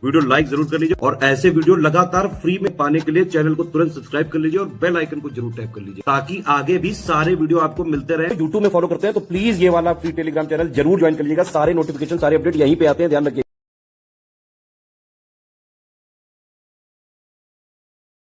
Video like जरूर कर लीजिए और ऐसे वीडियो लगातार फ्री में पाने के लिए चैनल को तुरंत सब्सक्राइब कर लीजिए और बेल आइकन को जरूर टैप कर लीजिए ताकि आगे भी सारे वीडियो आपको मिलते रहे। यूट्यूब में फॉलो करते हैं तो प्लीज ये वाला फ्री टेलीग्राम चैनल जरूर ज्वाइन कर लीजिएगा। सारे नोटिफिकेशन सारे अपडेट यहीं पे आते हैं, ध्यान रखिए।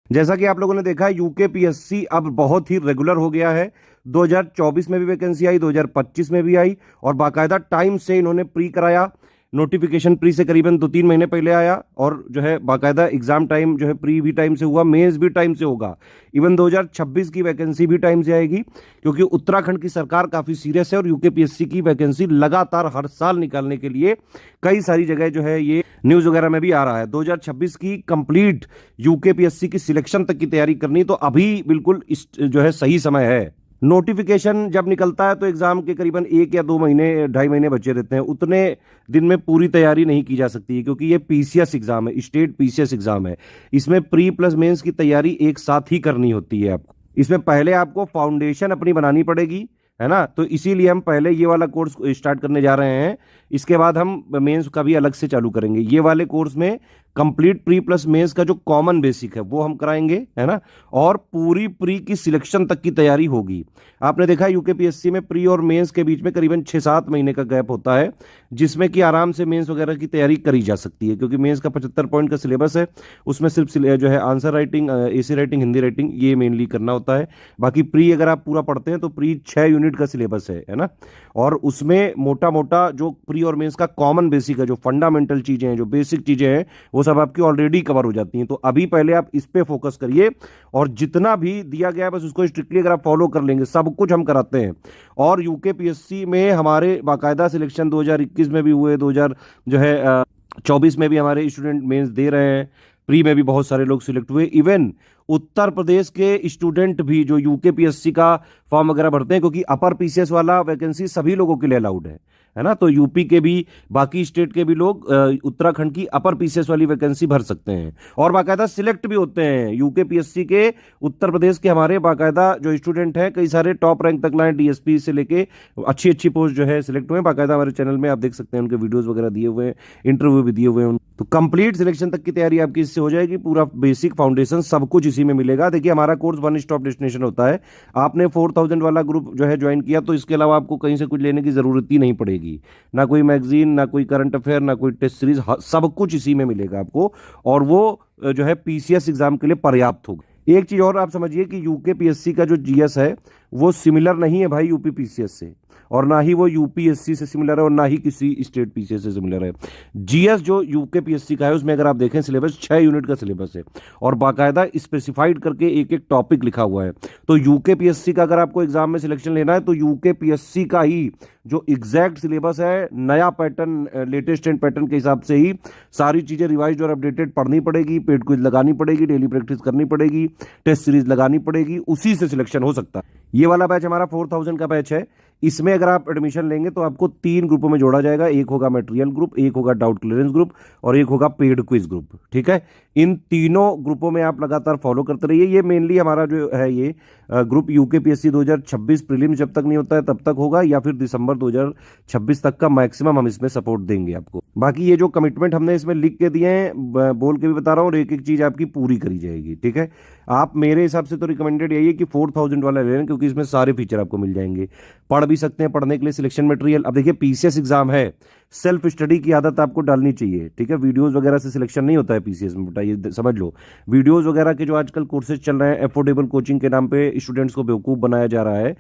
जैसा कि आप लोगों ने देखा, यूकेपीएससी अब बहुत ही रेगुलर हो गया है। 2024 में भी वैकेंसी आई, 2025 में भी आई और बाकायदा टाइम से इन्होंने प्री कराया। नोटिफिकेशन प्री से करीबन 2-3 महीने पहले आया और जो है बाकायदा एग्जाम टाइम जो है प्री भी टाइम से हुआ, मेंस भी टाइम से होगा। इवन 2026 की वैकेंसी भी टाइम से आएगी क्योंकि उत्तराखंड की सरकार काफ़ी सीरियस है और यूकेपीएससी की वैकेंसी लगातार हर साल निकालने के लिए कई सारी जगह जो है ये न्यूज़ वगैरह में भी आ रहा है। 2026 की कंप्लीट यूकेपीएससी की सिलेक्शन तक की तैयारी करनी तो अभी बिल्कुल जो है सही समय है। नोटिफिकेशन जब निकलता है तो एग्जाम के करीबन 1 या 2 महीने 2.5 महीने बचे रहते हैं। उतने दिन में पूरी तैयारी नहीं की जा सकती है क्योंकि ये पीसीएस एग्जाम है, स्टेट पीसीएस एग्जाम है। इसमें प्री प्लस मेंस की तैयारी एक साथ ही करनी होती है आपको। इसमें पहले आपको फाउंडेशन अपनी बनानी पड़ेगी, है ना। तो इसीलिए हम पहले ये वाला कोर्स स्टार्ट करने जा रहे हैं। इसके बाद हम मेंस का भी अलग से चालू करेंगे। ये वाले कोर्स में कंप्लीट प्री प्लस मेंस का जो कॉमन बेसिक है वो हम कराएंगे, है ना, और पूरी प्री की सिलेक्शन तक की तैयारी होगी। आपने देखा यूकेपीएससी में प्री और मेंस के बीच में करीबन 6-7 महीने का गैप होता है जिसमें कि आराम से मेंस वगैरह की तैयारी करी जा सकती है क्योंकि मेंस का 75 पॉइंट का सिलेबस है। उसमें सिर्फ जो है answer writing, AC writing, Hindi writing ये मेनली करना होता है। बाकी प्री अगर आप पूरा पढ़ते हैं तो प्री 6 यूनिट का सिलेबस है ना। और उसमें मोटा मोटा जो प्री और मेंस का कॉमन बेसिक है, जो फंडामेंटल चीजें हैं, जो बेसिक चीजें हैं, वो सब आपकी ऑलरेडी कवर हो जाती हैं। तो अभी पहले आप इस पे फोकस करिए और जितना भी दिया गया है बस उसको स्ट्रिक्टली अगर आप फॉलो कर लेंगे, सब कुछ हम कराते हैं। और यूकेपीएससी में हमारे बाकायदा सिलेक्शन 2021 में भी हुए, 2024 में भी हमारे स्टूडेंट मेंस दे रहे हैं। प्री में भी बहुत सारे लोग सिलेक्ट हुए। इवन उत्तर प्रदेश के स्टूडेंट भी जो यूकेपीएससी का फॉर्म वगैरह भरते हैं क्योंकि अपर पीसीएस वाला वैकेंसी सभी लोगों के लिए अलाउड है ना। तो यूपी के भी, बाकी स्टेट के भी लोग उत्तराखंड की अपर पीसीएस वाली वैकेंसी भर सकते हैं और बाकायदा सिलेक्ट भी होते हैं। यूकेपीएससी के उत्तर प्रदेश के हमारे बाकायदा जो स्टूडेंट हैं कई सारे टॉप रैंक तक लाए, डीएसपी से लेके अच्छी अच्छी पोस्ट जो है सिलेक्ट हुए। बाकायदा हमारे चैनल में आप देख सकते हैं, उनके वीडियोज वगैरह दिए हुए हैं, इंटरव्यू भी दिए हुए हैं। तो कंप्लीट सिलेक्शन तक की तैयारी आपकी इससे हो जाएगी। पूरा बेसिक फाउंडेशन सब कुछ इसी में मिलेगा। देखिए हमारा कोर्स 1 स्टॉप डेस्टिनेशन होता है। आपने 4000 वाला ग्रुप जो है ज्वाइन किया तो इसके अलावा आपको कहीं से कुछ लेने की जरूरत ही नहीं पड़ेगी, ना कोई मैगजीन, ना कोई करंट अफेयर, ना कोई टेस्ट सीरीज, सब कुछ इसी में मिलेगा आपको और वो जो है पीसीएस एग्जाम के लिए पर्याप्त होगा। एक चीज और आप समझिए कि यूकेपीएससी का जो जीएस है वो सिमिलर नहीं है भाई यूपी पीसीएस से, और ना ही वो यूपीएससी से सिमिलर है और ना ही किसी स्टेट पीसीएस से सिमिलर है। जीएस जो यूकेपीएससी का है उसमें अगर आप देखें सिलेबस 6 यूनिट का सिलेबस है और बाकायदा स्पेसिफाइड करके एक एक टॉपिक लिखा हुआ है। तो यूकेपीएससी का अगर आपको एग्जाम में सिलेक्शन लेना है तो यूकेपीएससी का ही जो एग्जैक्ट सिलेबस है, नया पैटर्न, लेटेस्ट एंड पैटर्न के हिसाब से ही सारी चीजें रिवाइज और अपडेटेड पढ़नी पड़ेगी, पेड क्विज लगानी पड़ेगी, डेली प्रैक्टिस करनी पड़ेगी, टेस्ट सीरीज लगानी पड़ेगी, उसी से सिलेक्शन हो सकता है। ये वाला बैच हमारा 4000 का बैच है। इसमें अगर आप एडमिशन लेंगे तो आपको 3 ग्रुपों में जोड़ा जाएगा। एक होगा मटेरियल ग्रुप, एक होगा डाउट क्लियरेंस ग्रुप और एक होगा पेड क्विज ग्रुप, ठीक है। इन तीनों ग्रुपों में आप लगातार फॉलो करते रहिए। ये मेनली हमारा जो है ये ग्रुप यूकेपीएससी 2026 प्रीलिम्स जब तक नहीं होता है तब तक होगा या फिर दिसंबर 2026 तक का मैक्सिमम हम इसमें सपोर्ट देंगे आपको। बाकी ये जो कमिटमेंट हमने इसमें लिख के दिए हैं, बोल के भी बता रहा हूँ, और एक एक चीज आपकी पूरी करी जाएगी, ठीक है। आप मेरे हिसाब से तो रिकमेंडेड यही है कि 4000 वाला ले लें क्योंकि इसमें सारे फीचर आपको मिल जाएंगे। पढ़ भी सकते हैं, पढ़ने के लिए सिलेक्शन मटेरियल। अब देखिए पीसीएस एग्जाम है, सेल्फ स्टडी की आदत आपको डालनी चाहिए, ठीक है। वीडियोस वगैरह से सिलेक्शन नहीं होता है पीसीएस में, बेटा ये समझ लो। वीडियोस वगैरह के जो आजकल कोर्सेज चल रहे हैं, अफोर्डेबल कोचिंग के नाम पे स्टूडेंट्स को बेवकूफ बनाया जा रहा है।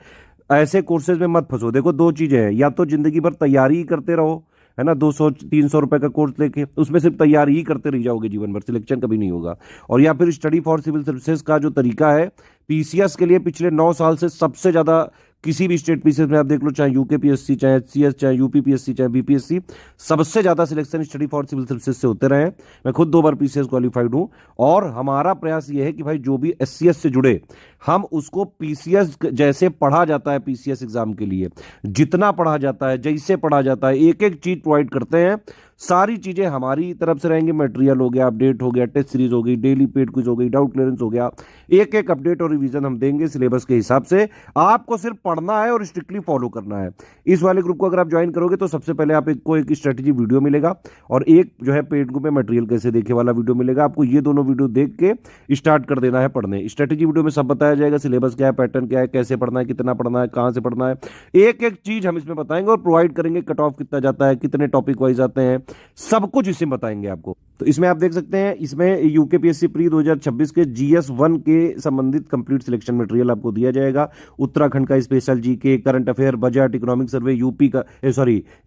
ऐसे कोर्सेज में मत फंसो। देखो 2 चीजें हैं, या तो जिंदगी भर तैयारी ही करते रहो, है ना, 200-300 रुपए का कोर्स लेके उसमें सिर्फ तैयारी ही करते रह जाओगे जीवन भर, सिलेक्शन कभी नहीं होगा। और या फिर स्टडी फॉर सिविल सर्विसेज का जो तरीका है पीसीएस के लिए पिछले 9 साल से सबसे ज्यादा किसी भी स्टेट पीसीएस में आप देख लो, चाहे यूकेपीएससी, चाहे एचसीएस, चाहे यूपीपीएससी, चाहे बीपीएससी, सबसे ज्यादा selection study for civil services से होते रहे हैं। मैं खुद 2 बार पीसीएस क्वालिफाइड हूं और हमारा प्रयास यह है कि भाई जो भी एससीएस से जुड़े हम उसको पीसीएस जैसे पढ़ा जाता है, पीसीएस एग्जाम के लिए जितना पढ़ा जाता है, जैसे पढ़ा जाता है, एक एक चीज प्रोवाइड करते हैं। सारी चीजें हमारी तरफ से रहेंगी। मटेरियल हो गया, अपडेट हो गया, टेस्ट सीरीज हो गई, डेली पेड क्विज हो गई, डाउट क्लियरेंस हो गया, एक एक अपडेट और रिवीजन हम देंगे सिलेबस के हिसाब से। आपको सिर्फ पढ़ना है और स्ट्रिक्टली फॉलो करना है। इस वाले ग्रुप को अगर आप ज्वाइन करोगे तो सबसे पहले आप एक स्ट्रेटेजी वीडियो मिलेगा और एक जो है पेड ग्रुप में मटेरियल कैसे देखे वाला वीडियो मिलेगा। आपको ये दोनों वीडियो देख के स्टार्ट कर देना है पढ़ने। स्ट्रेटेजी वीडियो में सब बताया जाएगा, सिलेबस क्या है, पैटर्न क्या है, कैसे पढ़ना है, कितना पढ़ना है, कहां से पढ़ना है, एक एक चीज हम इसमें बताएंगे और प्रोवाइड करेंगे। कट ऑफ कितना जाता है, कितने टॉपिक वाइज आते हैं, सब कुछ इसमें बताएंगे आपको। तो इसमें आप देख सकते हैं, इसमें यूकेपीएससी प्री 2026 के GS1 के संबंधित कंप्लीट सिलेक्शन मटेरियल आपको दिया जाएगा। उत्तराखंड का special GK, current affair, budget, economic survey, UP का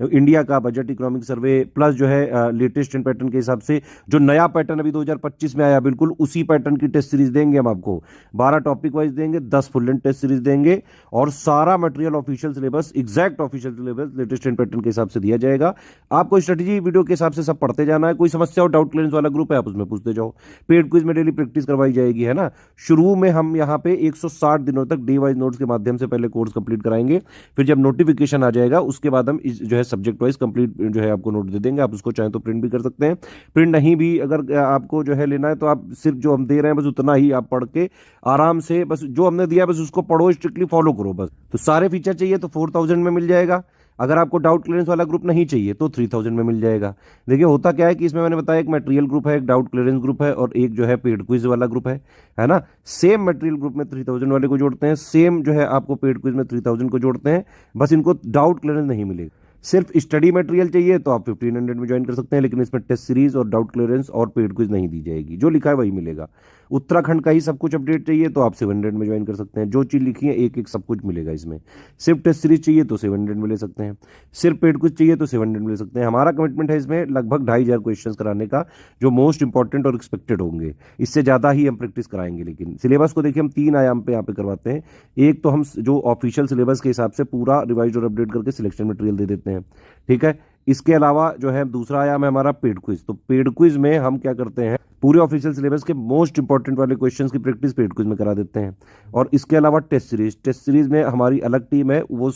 इंडिया का बजट, इकोनॉमिक सर्वे, प्लस जो है लेटेस्ट पैटर्न के हिसाब से जो नया पैटर्न अभी 2025 में आया, बिल्कुल उसी पैटर्न की टेस्ट सीरीज देंगे हम आपको। 12 टॉपिक वाइज देंगे, 10 फुल लेंथ टेस्ट सीरीज देंगे और सारा material official syllabus, exact official syllabus latest pattern के हिसाब से दिया जाएगा। आपको स्ट्रेटेजी वीडियो के हिसाब से सब पढ़ते जाना है। कोई समस्या हो, डाउट क्लियरेंस वाला ग्रुप है, आप उसमें पूछते जाओ। पेड क्विज में डेली प्रैक्टिस करवाई जाएगी, है ना। शुरू में हम यहाँ पे 160 दिनों तक डे वाइज नोट्स के माध्यम से पहले कोर्स कंप्लीट कराएंगे। फिर जब नोटिफिकेशन आ जाएगा उसके बाद हम जो है सब्जेक्ट वाइज कंप्लीट जो है आपको नोट दे देंगे। आप उसको चाहे तो प्रिंट भी कर सकते हैं, प्रिंट नहीं भी अगर आपको जो है लेना है तो आप सिर्फ जो हम दे रहे हैं बस उतना ही आप पढ़ के आराम से, बस जो हमने दिया बस उसको पढ़ो, स्ट्रिक्टली फॉलो करो बस। तो सारे फीचर चाहिए तो 4000 में मिल जाएगा। अगर आपको डाउट क्लियरेंस वाला ग्रुप नहीं चाहिए तो 3000 में मिल जाएगा। देखिए होता क्या है कि इसमें मैंने बताया एक मटेरियल ग्रुप है, एक डाउट क्लियरेंस ग्रुप है और एक जो है पेड क्विज वाला ग्रुप है ना। सेम मटेरियल ग्रुप में 3000 वाले को जोड़ते हैं, सेम जो है आपको पेड क्विज में 3000 को जोड़ते हैं, बस इनको डाउट क्लियरेंस नहीं मिलेगा। सिर्फ स्टडी मटेरियल चाहिए तो आप 1500 में ज्वाइन कर सकते हैं, लेकिन इसमें टेस्ट सीरीज और डाउट क्लियरेंस और पेड क्विज नहीं दी जाएगी, जो लिखा है वही मिलेगा। उत्तराखंड का ही सब कुछ अपडेट चाहिए तो आप 700 में ज्वाइन कर सकते हैं, जो चीज लिखी है एक एक सब कुछ मिलेगा इसमें। सिर्फ टेस्ट सीरीज चाहिए तो 700 में ले सकते हैं, सिर्फ पेड क्विज चाहिए तो 700 में ले सकते हैं। हमारा कमिटमेंट है इसमें लगभग 2500 क्वेश्चन कराने का, जो मोस्ट इंपॉर्टेंट और एक्सपेक्टेड होंगे। इससे ज्यादा ही हम प्रैक्टिस कराएंगे, लेकिन सिलेबस को देखिए हम 3 आयाम पे यहाँ पे करवाते हैं। एक तो हम जो ऑफिशियल सिलेबस के हिसाब से पूरा रिवाइज और अपडेट करके सिलेक्शन मटेरियल दे देते हैं, ठीक है। इसके अलावा जो है दूसरा आयाम है हमारा पेड क्विज। तो पेड क्विज में हम क्या करते हैं, पूरे ऑफिशियल सिलेबस के मोस्ट इंपॉर्टेंट वाले क्वेश्चंस की प्रैक्टिस पेड क्विज में करा देते हैं। और इसके अलावा टेस्ट सीरीज में हमारी अलग टीम है, वो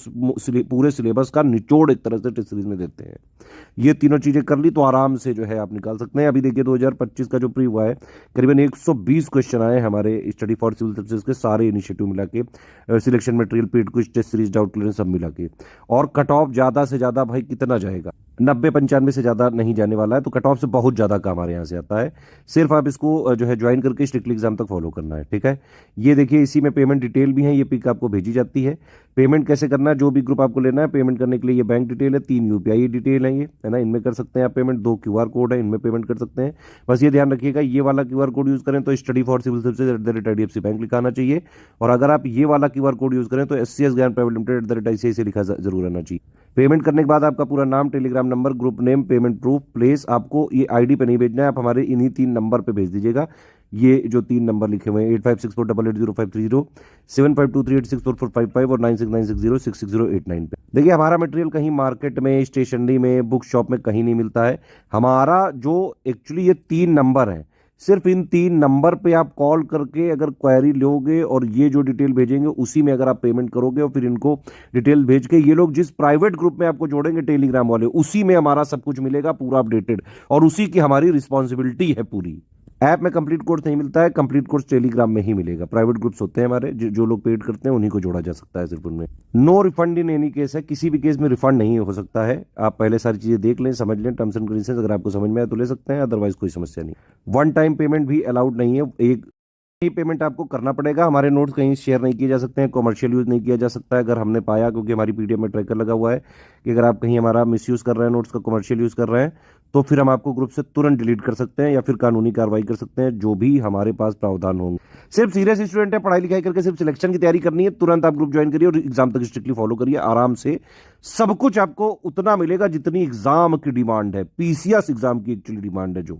पूरे सिलेबस का निचोड़ एक तरह से टेस्ट सीरीज में देते हैं। ये तीनों चीजें कर ली तो आराम से जो है आप निकाल सकते हैं। अभी देखिए 2025 का जो प्री हुआ है, करीबन 120 क्वेश्चन आए हमारे स्टडी फॉर सिविल सर्विसेज के सारे इनिशिएटिव मिला के, selection material, paid quiz, test series, doubt clearance सब मिला के। और कट ऑफ ज्यादा से ज्यादा भाई कितना जाएगा, 90-95 से ज्यादा नहीं जाने वाला है, तो कट ऑफ से बहुत ज्यादा काम हमारे यहाँ से आता है। सिर्फ आप इसको जो है ज्वाइन करके स्ट्रिक्टली एग्जाम तक फॉलो करना है, ठीक है। ये देखिए इसी में पेमेंट डिटेल भी है, ये पिक आपको भेजी जाती है। पेमेंट कैसे करना है, जो भी ग्रुप आपको लेना है, पेमेंट करने के लिए ये बैंक डिटेल है, 3 UPI डिटेल है, ये है ना, इनमें कर सकते हैं आप पेमेंट। 2 QR कोड है, इनमें पेमेंट कर सकते हैं। बस ये ध्यान रखिएगा, ये वाला QR कोड यूज करें तो study for civil services @IDFC bank लिखा आना चाहिए, और अगर आप ये वाला QR कोड यूज करें तो SCS ज्ञान प्राइवेट लिमिटेड @ICICI लिखा जरूर आना चाहिए। पेमेंट करने के बाद आपका पूरा नाम, Telegram number, group name, payment proof, place, आपको ये ID पे नहीं भेजना है, आप हमारे इन्हीं 3 नंबर पे भेज दीजिएगा। ये जो 3 नंबर लिखे हुए हैं 8564880530, 7523864455 और 9696066089 पे। देखिए हमारा मटेरियल कहीं मार्केट में, स्टेशनरी में, बुक शॉप में कहीं नहीं मिलता है। हमारा जो एक्चुअली ये 3 नंबर है, सिर्फ इन 3 नंबर पे आप कॉल करके अगर क्वेरी लोगे और ये जो डिटेल भेजेंगे उसी में अगर आप पेमेंट करोगे और फिर इनको डिटेल भेज के ये लोग जिस प्राइवेट ग्रुप में आपको जोड़ेंगे टेलीग्राम वाले, उसी में हमारा सब कुछ मिलेगा पूरा अपडेटेड, और उसी की हमारी रिस्पॉन्सिबिलिटी है पूरी। ऐप में कंप्लीट कोर्स नहीं मिलता है, कंप्लीट कोर्स टेलीग्राम में ही मिलेगा। प्राइवेट ग्रुप्स होते हैं हमारे, जो लोग पेड करते हैं उन्हीं को जोड़ा जा सकता है सिर्फ उनमें। No refund in any case है, किसी भी केस में रिफंड नहीं हो सकता है। आप पहले सारी चीजें देख लें, समझ लें, टर्म्स एंड कंडीशंस, अगर आपको समझ में आए तो ले सकते हैं, अदरवाइज कोई समस्या नहीं। 1 टाइम पेमेंट भी अलाउड नहीं है, एक ही पेमेंट आपको करना पड़ेगा। हमारे नोट्स कहीं शेयर नहीं किए जा सकते हैं, कॉमर्शियल यूज नहीं किया जा सकता है। अगर हमने पाया, क्योंकि हमारी PDF में ट्रैकर लगा हुआ है, कि अगर आप कहीं हमारा मिसयूज कर रहे हैं, नोट्स का कॉमर्शियल यूज कर रहे हैं, तो फिर हम आपको ग्रुप से तुरंत डिलीट कर सकते हैं या फिर कानूनी कार्रवाई कर सकते हैं, जो भी हमारे पास प्रावधान होंगे। सिर्फ सीरियस स्टूडेंट है, पढ़ाई लिखाई करके सिर्फ सिलेक्शन की तैयारी करनी है, तुरंत आप ग्रुप ज्वाइन करिए और एग्जाम तक स्ट्रिक्टली फॉलो करिए आराम से। सब कुछ आपको उतना मिलेगा जितनी एग्जाम की डिमांड है, PCS एग्जाम की एक्चुअली डिमांड है जो